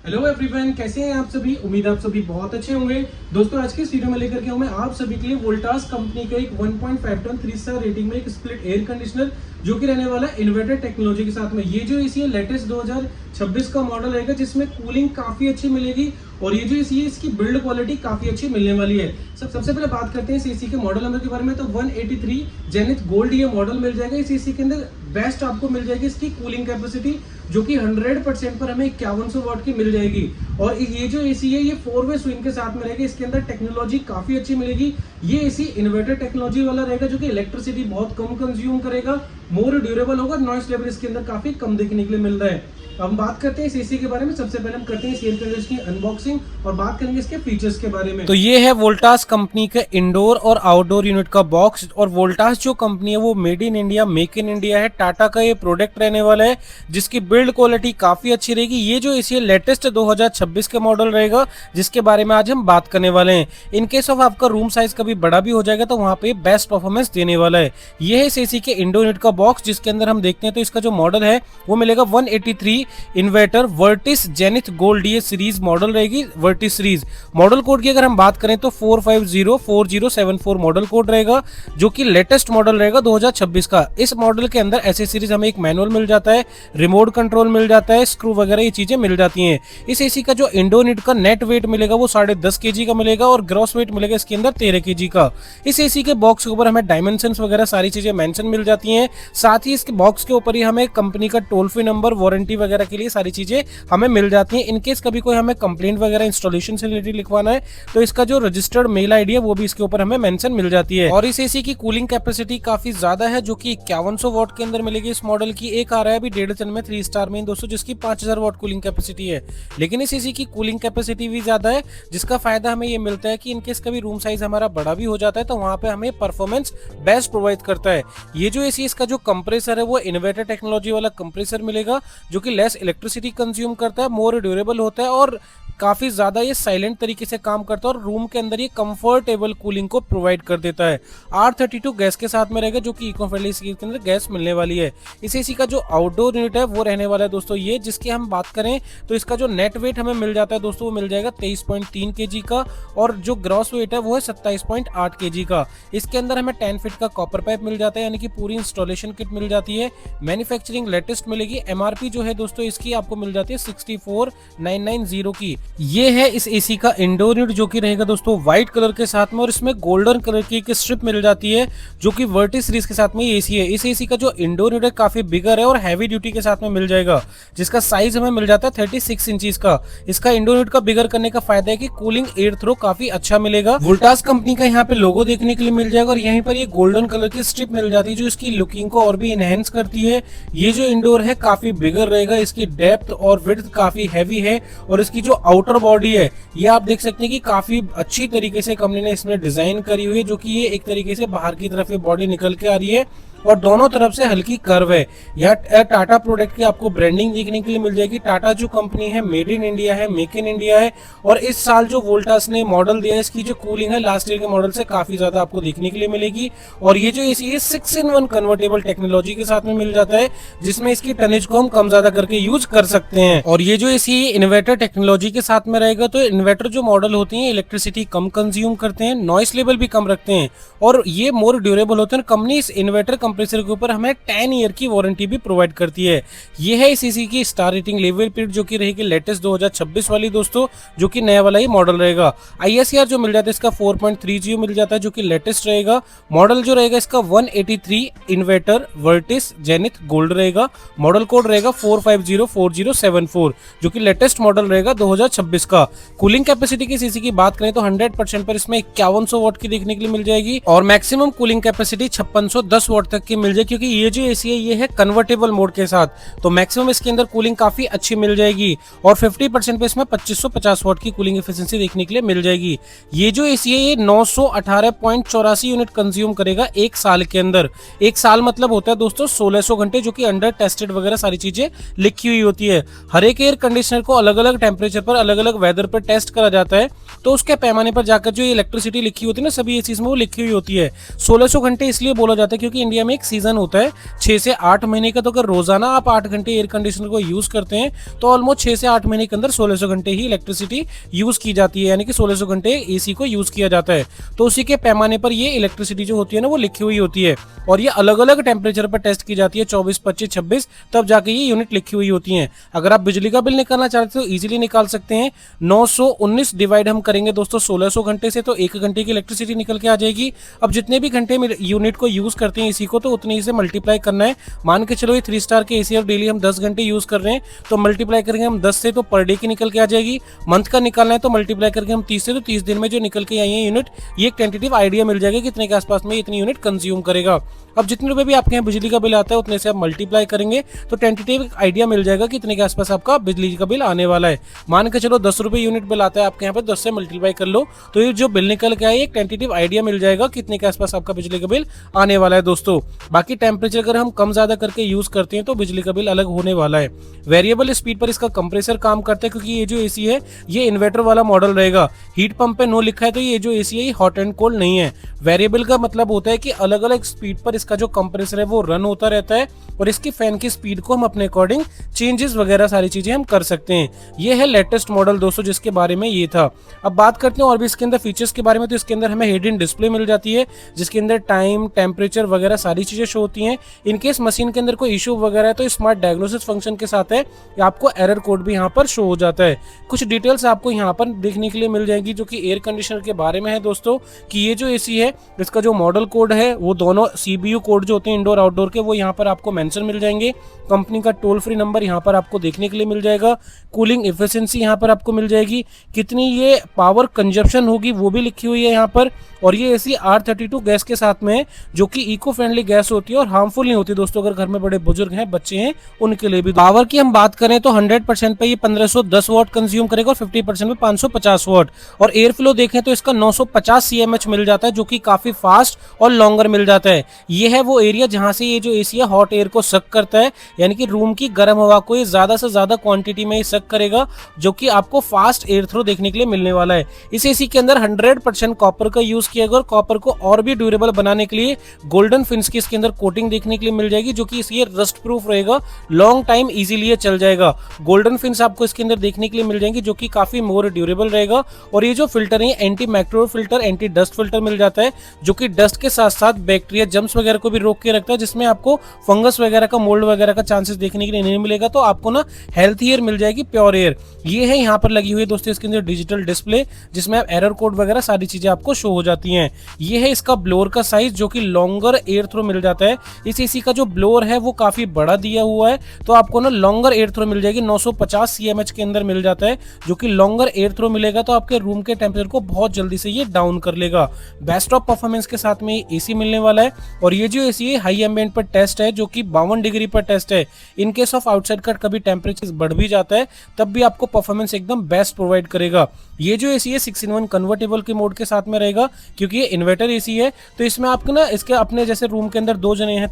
Hello everyone, कैसे हैं आप सभी। उम्मीद आप सभी बहुत अच्छे होंगे। दोस्तों आज के इस वीडियो में लेकर के हूं मैं आप सभी के लिए वोल्टास कंपनी का एक 1.5 टन 3 स्टार रेटिंग में एक स्प्लिट एयर कंडीशनर जो कि रहने वाला है इन्वर्टर टेक्नोलॉजी के साथ में। ये जो एसी है लेटेस्ट 2026 का मॉडल रहेगा जिसमें कूलिंग काफी अच्छी मिलेगी और ये जो एसी है इसकी बिल्ड क्वालिटी काफी अच्छी मिलने वाली है। सबसे पहले बात करते हैं इस एसी के मॉडल नंबर के बारे में। तो 183 जेनिथ गोल्ड ये मॉडल मिल जाएगा। इस एसी के अंदर बेस्ट आपको मिल जाएगी इसकी कूलिंग कैपेसिटी जो कि 100% पर हमें 5100 वाट की मिल जाएगी। और ये जो एसी है ये 4-वे स्विंग के साथ में रहेगा। इसके अंदर टेक्नोलॉजी काफी अच्छी मिलेगी। ये एसी इन्वर्टर टेक्नोलॉजी वाला रहेगा जो कि इलेक्ट्रिसिटी बहुत कम कंज्यूम करेगा, मोर ड्यूरेबल होगा, नॉइस लेवल इसके अंदर काफी कम देखने के लिए मिल रहा है। अब हम बात करते हैं इस एसी के बारे में। सबसे पहले हम करते हैं इस एयर कंडीशनर की अनबॉक्सिंग और बात करेंगे इसके फीचर्स के बारे में। तो ये है वोल्टास कंपनी का इंडोर और आउटडोर यूनिट का बॉक्स। और वोल्टास जो कंपनी है वो made in India, make in India है। टाटा का ये प्रोडक्ट रहने वाला है जिसकी बिल्ड क्वालिटी काफी अच्छी रहेगी। ये जो एसी है लेटेस्ट 2026 के मॉडल रहेगा जिसके बारे में आज हम बात करने वाले हैं। इन केस ऑफ आपका रूम साइज कभी बड़ा भी हो जाएगा तो वहां पे बेस्ट परफॉर्मेंस देने वाला है। ये है इस एसी के इंडोर यूनिट का बॉक्स जिसके अंदर हम देखते हैं तो इसका जो मॉडल है वो मिलेगा 183 इन्वर्टर वर्टिस जेनिथ गोल्ड ये सीरीज मॉडल रहेगी। वर्टिस सीरीज मॉडल कोड की अगर हम बात करें तो 4504074 मॉडल कोड रहेगा जो कि लेटेस्ट मॉडल रहेगा 2026 का। इस मॉडल के अंदर एसेसरीज हमें एक मैनुअल मिल जाता है, रिमोट कंट्रोल मिल जाता है, स्क्रू वगैरह ये चीजें मिल जाती हैं। इस एसी का जो इंडोर यूनिट का नेट वेट मिलेगा वो 10.5 kg का मिलेगा और ग्रॉस वेट मिलेगा इसके अंदर 13 kg का। इस एसी के बॉक्स के ऊपर हमें डायमेंशंस वगैरह सारी चीजें मेंशन मिल जाती हैं। साथ ही इसके बॉक्स के ऊपर ही हमें कंपनी का टोल फ्री नंबर, वारंटी वगैरह के लिए सारी चीजें हमें मिल जाती हैं। इनकेस कभी कोई हमें कंप्लेंट वगैरह इंस्टॉलेशन से रिलेटेड लिखवाना है तो इसका जो रजिस्टर्ड मेल आईडी है वो भी इसके ऊपर हमें मेंशन मिल जाती है। और इस एसी की कूलिंग कैपेसिटी काफी ज्यादा है जो कि 5100 वाट के अंदर मिलेगी। इस मॉडल की एक आ रहा है अभी 1.5 टन में 3 स्टार में दोस्तों जिसकी 5000 वाट कूलिंग कैपेसिटी है। लेकिन इस एसी की कूलिंग कैपेसिटी भी ज्यादा है जिसका फायदा हमें ये मिलता है कि इनकेस कभी रूम साइज हमारा बड़ा भी हो जाता है तो वहां पे हमें परफॉर्मेंस बेस्ट प्रोवाइड करता है। ये जो एसी इसका जो कंप्रेसर है वो इन्वर्टर टेक्नोलॉजी वाला कंप्रेसर मिलेगा जो कि लेस इलेक्ट्रिसिटी कंज्यूम करता है, मोर ड्यूरेबल होता है और काफी ज्यादा ये साइलेंट तरीके से काम करता है और रूम के अंदर ये कंफर्टेबल कूलिंग को प्रोवाइड कर देता है। R32 गैस के साथ में रहेगा जो कि इको फ्रेंडली के अंदर गैस मिलने वाली है। इस एसी का जो आउटडोर यूनिट है वो रहने वाला है दोस्तों ये, जिसकी हम बात करें तो इसका जो नेट वेट हमें मिल जाता है दोस्तों वो मिल जाएगा 23.3 kg का और जो ग्रॉस वेट है वो है 27.8 kg का। इसके अंदर हमें 10 फीट का कॉपर पाइप मिल जाता है यानी कि पूरी इंस्टॉलेशन किट मिल जाती है। मैन्युफैक्चरिंग लेटेस्ट मिलेगी। MRP जो है दोस्तों इसकी आपको मिल जाती है 64,990 की। ये है इस एसी का इंडोर यूनिट जो कि रहेगा दोस्तों व्हाइट कलर के साथ में और इसमें गोल्डन कलर की एक स्ट्रिप मिल जाती है जो कि वर्टिस सीरीज के साथ में ये एसी है। इस एसी का जो इंडोर यूनिट है काफी बिगर है और हैवी ड्यूटी के साथ में मिल जाएगा जिसका साइज हमें मिल जाता है 36 इंचेस का। इसका इंडोर यूनिट का बिगर करने का फायदा है कि कूलिंग एयर थ्रो काफी अच्छा मिलेगा। वोल्टास कंपनी का यहाँ पे लोगो देखने के लिए मिल जाएगा और यहीं पर ये गोल्डन कलर की स्ट्रिप मिल जाती है जो इसकी लुकिंग को और भी एनहेंस करती है। ये जो इंडोर है काफी बिगर रहेगा, इसकी डेप्थ और विड्थ काफी हैवी है और इसकी जो आउटर बॉडी है ये आप देख सकते हैं कि काफी अच्छी तरीके से कंपनी ने इसमें डिजाइन करी हुई है जो कि ये एक तरीके से बाहर की तरफ ये बॉडी निकल के आ रही है और दोनों तरफ से हल्की कर्व है। यहाँ टाटा प्रोडक्ट की आपको ब्रांडिंग देखने के लिए मिल जाएगी। टाटा जो कंपनी है मेड इन इंडिया है, मेक इन इंडिया है और इस साल जो वोल्टास ने मॉडल दिया है इसकी जो कूलिंग है लास्ट ईयर के मॉडल से काफी ज्यादा आपको देखने के लिए मिलेगी। और ये जो एसी है 6-in-1 कन्वर्टेबल टेक्नोलॉजी के साथ में मिल जाता है जिसमें इसकी टनेज को हम कम ज्यादा करके यूज कर सकते हैं। और ये जो एसी इन्वर्टर टेक्नोलॉजी के साथ में रहेगा तो इन्वर्टर जो मॉडल होते हैं इलेक्ट्रिसिटी कम कंज्यूम करते हैं, नॉइस लेवल भी कम रखते हैं और ये मोर ड्यूरेबल होते हैं। कंपनी इस इन्वर्टर कंप्रेसर के ऊपर हमें 10 ईयर की वारंटी भी प्रोवाइड करती है। ये है इस एसी की स्टार रेटिंग लेवल पीरियड जो कि रहेगी लेटेस्ट 2026 वाली दोस्तों जो कि नया वाला ही मॉडल रहेगा। ISR जो मिल जाता है इसका 4.30 मिल जाता है जो कि लेटेस्ट रहेगा। मॉडल जो रहेगा इसका 183 इन्वर्टर वर्टिस जेनिथ गोल्ड रहेगा। मॉडल कोड रहेगा 4504074 जो कि लेटेस्ट मॉडल रहेगा 2026 का। कूलिंग कैपेसिटी की एसी की बात करें तो 100% पर इसमें 5100 वाट की देखने के लिए मिल जाएगी और मैक्सिमम कूलिंग कैपेसिटी 5610 वाट तक की मिल जाएगी क्योंकि ये जो एसी है ये है कन्वर्टेबल मोड के साथ तो मैक्सिमम इसके अंदर कूलिंग काफी अच्छी मिल जाएगी और 50% पे इसमें 2550 वाट की कूलिंग एफिशिएंसी देखने के लिए मिल जाएगी। ये जो एसी है ये 918.84 यूनिट कंज्यूम करेगा एक साल के अंदर। एक साल मतलब होता है दोस्तों 1600 घंटे जो कि अंडर टेस्टेड वगैरह सारी चीजें लिखी हुई होती है। हर एक एयर कंडीशनर को अलग अलग टेम्परेचर पर अलग अलग वेदर पर टेस्ट करा जाता है तो उसके पैमाने पर जाकर जो इलेक्ट्रिसिटी लिखी होती है ना सभी एसीज में वो लिखी हुई होती है। 1600 घंटे इसलिए बोला जाता है क्योंकि इंडिया में एक सीजन होता है 6 से 8 महीने का, तो अगर रोजाना आप 8 घंटे एयर कंडीशनर को यूज करते हैं तो ऑलमोस्ट 6 से 8 महीने के अंदर 1600 घंटे ही इलेक्ट्रिसिटी यूज की जाती है, यानी कि 1600 घंटे एसी को यूज किया जाता है। तो उसी के पैमाने पर ये इलेक्ट्रिसिटी जो होती है ना वो लिखी हुई होती है, और ये अलग अलग टेम्परेचर पर टेस्ट की जाती है, 24, 25, 26, तब जाके ये यूनिट लिखी हुई होती है। अगर आप बिजली का बिल निकालना चाहते हो तो इजीली निकाल सकते हैं। 919 डिवाइड हम करेंगे दोस्तों 1600 घंटे से, तो 1 घंटे की इलेक्ट्रिसिटी निकल के आ जाएगी। अब जितने भी घंटे में यूनिट को यूज करते हैं इसी को, तो उतने ही से मल्टीप्लाई करना है। मान के चलो ये 3 स्टार के एसी और डेली हम 10 घंटे यूज कर रहे हैं, तो मल्टीप्लाई करेंगे हम 10 से, तो पर डे की निकल के आ जाएगी। मंथ का निकालना है तो मल्टीप्लाई करके हम 30 से, तो 30 दिन में जो निकल के आई है यूनिट, ये एक टेंटेटिव आइडिया मिल जाएगा कितने के आसपास में इतनी यूनिट कंज्यूम करेगा। अब जितने रुपए भी आपके यहाँ बिजली का बिल आता है उतने से आप मल्टीप्लाई करेंगे तो टेंटेटिव आइडिया मिल जाएगा कितने के आसपास आपका बिजली का बिल आने वाला है। मान के चलो 10 रुपए यूनिट बिल आता है आपके यहाँ पे, 10 से मल्टीप्लाई कर लो तो ये जो बिल निकल के आए एक टेंटेटिव आइडिया मिल जाएगा कितने के आसपास आपका बिजली का बिल आने वाला है दोस्तों। बाकी टेम्परेचर अगर हम कम ज्यादा करके यूज करते हैं तो बिजली का बिल अलग होने वाला है। वेरिएबल स्पीड पर इसका कंप्रेसर काम करता है, क्योंकि ये जो एसी है ये इन्वर्टर वाला मॉडल रहेगा। हीट पंप पे नो लिखा है तो ये जो एसी है ये हॉट एंड कोल्ड नहीं है। वेरिएबल का मतलब होता है कि अलग अलग स्पीड पर इसका जो कंप्रेसर है वो रन होता रहता है, और इसकी फैन की स्पीड को हम अपने अकॉर्डिंग चेंजेस वगैरह सारी चीजें हम कर सकते हैं। ये है लेटेस्ट मॉडल दोस्तों जिसके बारे में ये था। अब बात करते हैं और भी इसके अंदर फीचर्स के बारे में, तो इसके अंदर हमें हेड इन डिस्प्ले मिल जाती है जिसके अंदर टाइम, टेम्परेचर वगैरह सारी चीजें शो होती हैं। इनकेस मशीन के अंदर कोई इशू वगैरह है तो स्मार्ट डायग्नोसिस फंक्शन के साथ है आपको एरर कोड भी यहाँ पर शो हो जाता है। कुछ डिटेल्स आपको यहाँ पर देखने के लिए मिल जाएंगी जो कि एयर कंडीशनर के बारे में है दोस्तों, कि ये जो एसी है इसका जो मॉडल कोड है वो दोनों सीबीयू कोड जो होते हैं इंडोर आउटडोर के वो यहाँ पर आपको मेंशन मिल जाएंगे। कंपनी का टोल फ्री नंबर यहाँ पर आपको देखने के लिए मिल जाएगा। कूलिंग एफिशिएंसी यहाँ पर आपको मिल जाएगी, कितनी ये पावर कंजप्शन होगी वो भी लिखी हुई है यहाँ पर। और ये एसी R32 गैस के साथ में है जो कि इको फ्रेंडली गैस होती है और हार्मफुल नहीं होती दोस्तों, अगर घर में बड़े बुजुर्ग हैं, बच्चे हैं, उनके लिए भी। पावर की हम बात करें तो 100% पे ये 1510 वाट कंज्यूम करेगा और 50% में 550 वाट। और एयर फ्लो देखें तो इसका 950 CMH मिल जाता है जो कि काफी फास्ट और लॉन्गर मिल जाता है। ये है वो एरिया जहां से ये जो एसी है हॉट एयर को सक करता है, यानी कि रूम की गर्म हवा को ये ज्यादा से ज्यादा क्वांटिटी में सक करेगा, जो कि आपको फास्ट एयर थ्रो देखने के लिए मिलने वाला है। इस एसी के अंदर 100% कॉपर का यूज किया गया और कॉपर को और भी ड्यूरेबल बनाने के लिए गोल्डन फिन्स की इसके अंदर कोटिंग देखने के लिए मिल जाएगी, जो कि ये रस्ट प्रूफ रहेगा, लॉन्ग टाइम इजीली ये चल जाएगा। गोल्डन फिन्स आपको इसके अंदर देखने के लिए मिल जाएंगी जो कि काफी मोर ड्यूरेबल रहेगा। और ये जो फिल्टर है anti macro filter, anti dust filter मिल जाता है जो कि डस्ट के साथ साथ बैक्टीरिया, जम्स वगैरह को भी रोक के रखता है, जिसमें आपको फंगस वगैरह का, मोल्ड वगैरह का चांसेस देखने के लिए नहीं मिलेगा। तो आपको ना हेल्थी एयर मिल जाएगी, प्योर एयर। ये है यहाँ पर लगी हुई है दोस्तों इसके अंदर डिजिटल डिस्प्ले जिसमें आप एरर कोड वगैरह सारी चीजें आपको शो हो जाती हैं। ये है इसका ब्लोअर का साइज जो कि लॉन्गर एयर थ्रो मिल जाता है। इस एसी का जो ब्लोअर है वो काफी बड़ा दिया हुआ है, तो आपको ना लॉन्गर एयर थ्रो मिल जाएगी। 950 CMH के अंदर मिल जाता है जो कि लॉन्गर एयर थ्रो मिलेगा, तो आपके रूम के टेम्परेचर को बहुत जल्दी से ये डाउन कर लेगा। बेस्ट ऑफ परफॉर्मेंस के साथ में एसी मिलने वाला है। और ये जो एसी है हाई एम्बिएंट पर टेस्ट है जो कि 52 डिग्री पर टेस्ट है। इन केस ऑफ आउटसाइड का कभी टेम्परेचर बढ़ भी जाता है तब भी आपको परफॉर्मेंस एकदम बेस्ट प्रोवाइड करेगा। ये जो एसी है 6-in-1 कन्वर्टेबल के मोड के साथ में रहेगा, क्योंकि ये इन्वर्टर एसी है। तो इसमें आपको ना इसके अपने जैसे रूम के अंदर 2 जने हैं,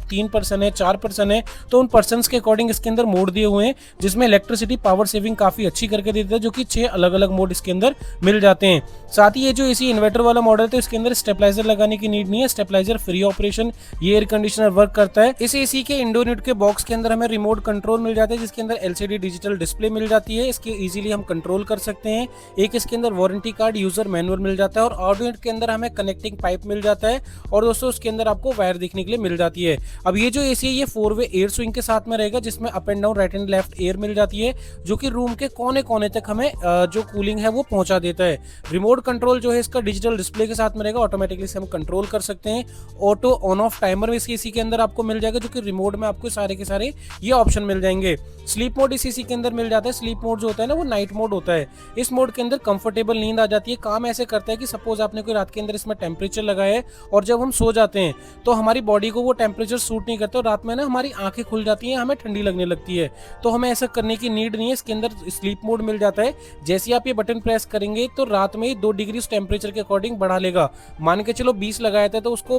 3 पर्सन है, 4 पर्सन है, तो उन पर्सन के अकॉर्डिंग इसके अंदर मोड दिए हुए हैं जिसमें इलेक्ट्रिसिटी पावर सेविंग काफी अच्छी करके देता है, जो कि 6 अलग अलग मोड इसके अंदर मिल जाते हैं। साथ ही ये जो एसी इन्वर्टर वाला मॉडल है तो इसके अंदर स्टेबलाइजर लगाने की नीड नहीं है, स्टेबलाइजर फ्री ऑपरेशन ये एयर कंडीशनर वर्क करता है। इस एसी के इंडोर यूनिट के बॉक्स के अंदर हमें रिमोट कंट्रोल मिल जाता है जिसके अंदर LCD डिजिटल डिस्प्ले मिल जाती है, इसके इजीली हम कंट्रोल कर सकते हैं। एक इसके अंदर वारंटी कार्ड, यूजर मैनुअल मिल जाता है और ऑडियो यूनिट के अंदर हमें कनेक्टिंग पाइप मिल जाता है और दोस्तों उसके अंदर आपको वायर देखने के लिए मिल जाती है। अब ये जो एसी है ये 4-वे एयर स्विंग के साथ में रहेगा जिसमें up and down, right and left air मिल जाती है, जो कि रूम के कोने कोने तक हमें जो कूलिंग है वो पहुंचा देता है। रिमोट कंट्रोल जो है इसका डिजिटल डिस्प्ले के साथ में रहेगा, ऑटोमेटिकली से हम कंट्रोल कर सकते हैं। ऑटो ऑन ऑफ टाइमर इस एसी के अंदर आपको मिल जाएगा, जो कि रिमोट में आपको सारे के सारे ये ऑप्शन मिल जाएंगे। स्लीप मोड इस एसी के अंदर मिल जाता है। स्लीप मोड जो होता है ना वो नाइट मोड होता है। इस मोड के अंदर कंफर्टेबल नींद आ जाती है। काम ऐसे करता है कि सपोज आपने कोई रात के अंदर इसमें टेम्परेचर लगाया है और जब हम सो जाते हैं तो हमारी बॉडी को वो टेम्परेचर सूट नहीं करता और रात में ना हमारी आंखें खुल जाती हैं, हमें ठंडी लगने लगती है। तो हमें ऐसा करने की नीड नहीं है, इसके अंदर स्लीप मोड मिल जाता है। जैसे आप ये बटन प्रेस करेंगे तो रात में ही 2 डिग्री टेम्परेचर के अकॉर्डिंग बढ़ा लेगा। मान के चलो 20 लगाया था तो उसको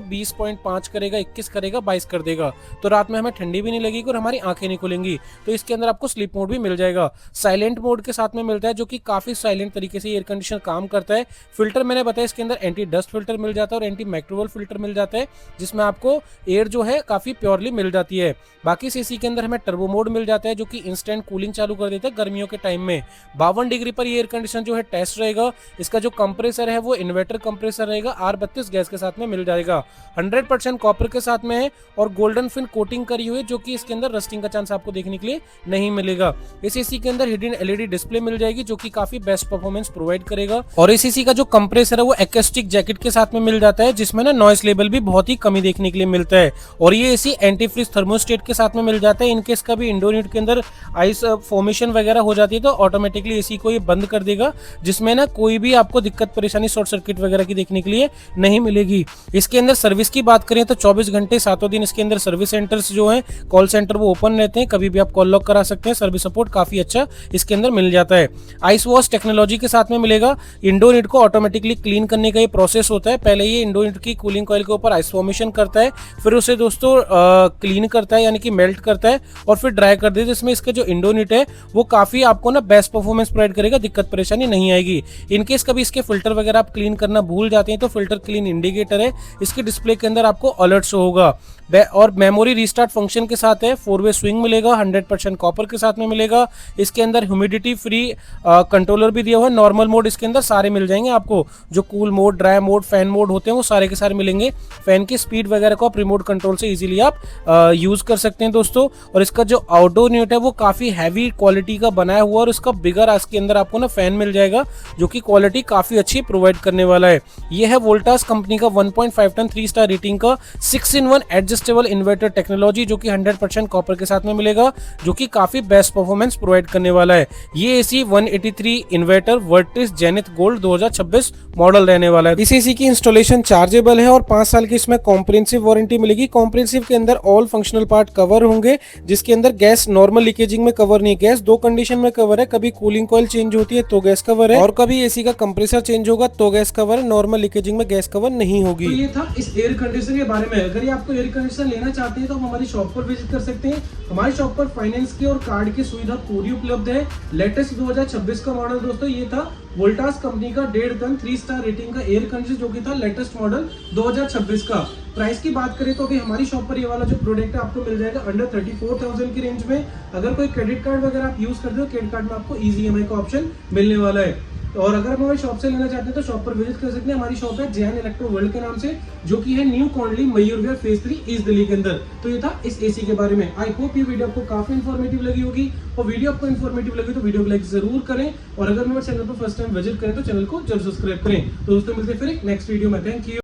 5 करेगा, 21 करेगा, 22 कर देगा। तो रात में हमें ठंडी भी नहीं लगेगी और हमारी आंखें नहीं खुलेंगी। तो इसके अंदर आपको स्लीप मोड भी मिल जाएगा। साइलेंट मोड के साथ में मिलता है, जो कि काफी साइलेंट तरीके से एयर कंडीशनर काम करता है। फिल्टर मैंने बताया, इसके अंदर एंटी डस्ट फिल्टर मिल जाता है और एंटी मैक्रोवेल फिल्टर मिल जाता है, जिसमें आपको एयर जो है काफी प्योरली मिल जाती है। बाकी इस एसी के अंदर हमें टर्बो मोड मिल जाता है, जो कि इंस्टेंट कूलिंग चालू कर देता है गर्मियों के टाइम में। 52 डिग्री पर ये एयर कंडीशनर जो है टेस्ट रहेगा। इसका जो कंप्रेसर है वो इन्वर्टर कंप्रेसर रहेगा, R32 गैस के साथ में मिल जाएगा। 100% कॉपर के साथ में है और गोल्डन फिन कोटिंग करी हुई है, जो कि इसके अंदर रस्टिंग का चांस आपको देखने के लिए नहीं मिलेगा। इस एसी के अंदर हिडन LED डिस्प्ले मिल जाएगी, जो कि काफी बेस्ट परफॉर्मेंस प्रोवाइड करेगा। और इस एसी का जो कंप्रेसर है वो एक्स्टिक जैकेट के साथ में मिल जाता है, जिसमें ना नॉइस लेवल भी बहुत ही कमी देखने के लिए मिलता है। और ये एसी एंटी फ्रीज थर्मोस्टेट के साथ में मिल जाता है। इनकेस का भी इंडोर यूनिट के अंदर आइस फॉर्मेशन वगैरह हो जाती है तो ऑटोमेटिकली एसी को ये बंद कर देगा, जिसमें ना कोई भी आपको दिक्कत परेशानी शॉर्ट सर्किट वगैरह की देखने के लिए नहीं मिलेगी। इसके अंदर सर्विस की बात करें तो 24 घंटे 7 दिन इसके अंदर सर्विस सेंटर्स जो हैं, कॉल सेंटर वो ओपन रहते हैं, कभी भी आप कॉल लॉक करा सकते हैं। सर्विस सपोर्ट काफी अच्छा इसके अंदर मिल जाता है। आइस वॉश टेक्नोलॉजी के साथ में मिलेगा। इंडोर यूनिट को ऑटोमेटिकली क्लीन करने का ये प्रोसेस होता है। पहले ये इंडोर यूनिट की कूलिंग कॉइल के ऊपर आइस फॉर्मेशन करता है, फिर उसे दोस्तों क्लीन करता है, यानी कि मेल्ट करता है और फिर ड्राई कर देता है। इसमें इसका जो इंडोर यूनिट है वो काफी आपको ना बेस्ट परफॉर्मेंस प्रोवाइड करेगा, दिक्कत परेशानी नहीं आएगी। इनकेस कभी इसके फिल्टर वगैरह आप क्लीन करना भूल जाते हैं तो फिल्टर क्लीन इंडिकेटर है, इसके डिस्प्ले के अंदर आपको अलर्ट शो होगा। और मेमोरी रिस्टार्ट फंक्शन के साथ है। 4-वे स्विंग मिलेगा, 100% कॉपर के साथ में मिलेगा। इसके अंदर ह्यूमिडिटी फ्री कंट्रोलर भी दिया हुआ है। नॉर्मल मोड इसके अंदर सारे मिल जाएंगे आपको, जो cool mode, dry mode, fan mode होते हैं वो सारे के सारे मिलेंगे। फैन की स्पीड वगैरह को आप रिमोट कंट्रोल से इजीली आप यूज कर सकते हैं दोस्तों। और इसका जो आउटडोर यूनिट है वो काफी हैवी क्वालिटी का बनाया हुआ और इसका बिगर इसके अंदर आपको ना फैन मिल जाएगा, जो कि क्वालिटी काफी अच्छी प्रोवाइड करने वाला है। ये है वोल्टास कंपनी का 1.5 टन 3 स्टार रेटिंग का 6-in-1 एडजस्टेबल इन्वर्टर टेक्नोलॉजी, जो कि 100% कॉपर के साथ में मिलेगा, जो कि काफी बेस्ट परफॉर्मेंस प्रोवाइड करने वाला है। ये एसी 183 इन्वर्टर वर्टिस जेनिथ गोल्ड 2026 मॉडल रहने वाला है। इस एसी की इंस्टॉलेशन चार्जेबल है और 5 साल की इसमें कॉम्प्रिहेंसिव वारंटी मिलेगी। कॉम्प्रिहेंसिव के अंदर ऑल फंक्शनल पार्ट कवर होंगे, जिसके अंदर गैस नॉर्मल लीकेजिंग में कवर नहीं है। गैस 2 कंडीशन में कवर है, कभी कूलिंग कॉइल चेंज होती है तो गैस कवर है और कभी एसी का कंप्रेसर चेंज होगा तो गैस कवर है। नॉर्मल लीकेजिंग में गैस कवर नहीं होगी। तो ये था इस एयर कंडीशनर के बारे में। अगर ये आपको एयर कंडीशनर लेना चाहते हैं तो आप हमारी शॉप पर विजिट कर सकते हैं। हमारी शॉप पर फाइनेंस की और कार्ड की सुविधा पूरी उपलब्ध है। लेटेस्ट 2026 का मॉडल दोस्तों ये था वोल्टास कंपनी का 1.5 टन 3 स्टार रेटिंग का एयर कंडीशनर, जो कि था लेटेस्ट मॉडल 2026 का। प्राइस की बात करें तो अभी हमारी शॉप पर ये वाला जो प्रोडक्ट है आपको मिल जाएगा अंडर 34,000 की रेंज में। अगर कोई क्रेडिट कार्ड वगैरह आप यूज करते हो, क्रेडिट कार्ड में आपको इजी EMI का ऑप्शन मिलने वाला है। और अगर आप हमारी शॉप से लेना चाहते हैं तो शॉप पर विजिट कर सकते हैं। हमारी शॉप है जैन इलेक्ट्रो वर्ल्ड के नाम से, जो कि है new कॉन्डली Mayur Vihar phase 3 east Delhi के अंदर। तो ये था इस एसी के बारे में। आई होप ये वीडियो आपको काफी इन्फॉर्मेटिव लगी होगी, और वीडियो आपको इन्फॉर्मेटिव लगी तो वीडियो को लाइक जरूर करें, और अगर मेरे चैनल पर फर्स्ट टाइम विजिट करें तो चैनल को जरूर सब्सक्राइब करें। तो दोस्तों मिलते हैं फिर एक नेक्स्ट वीडियो में। Thank you.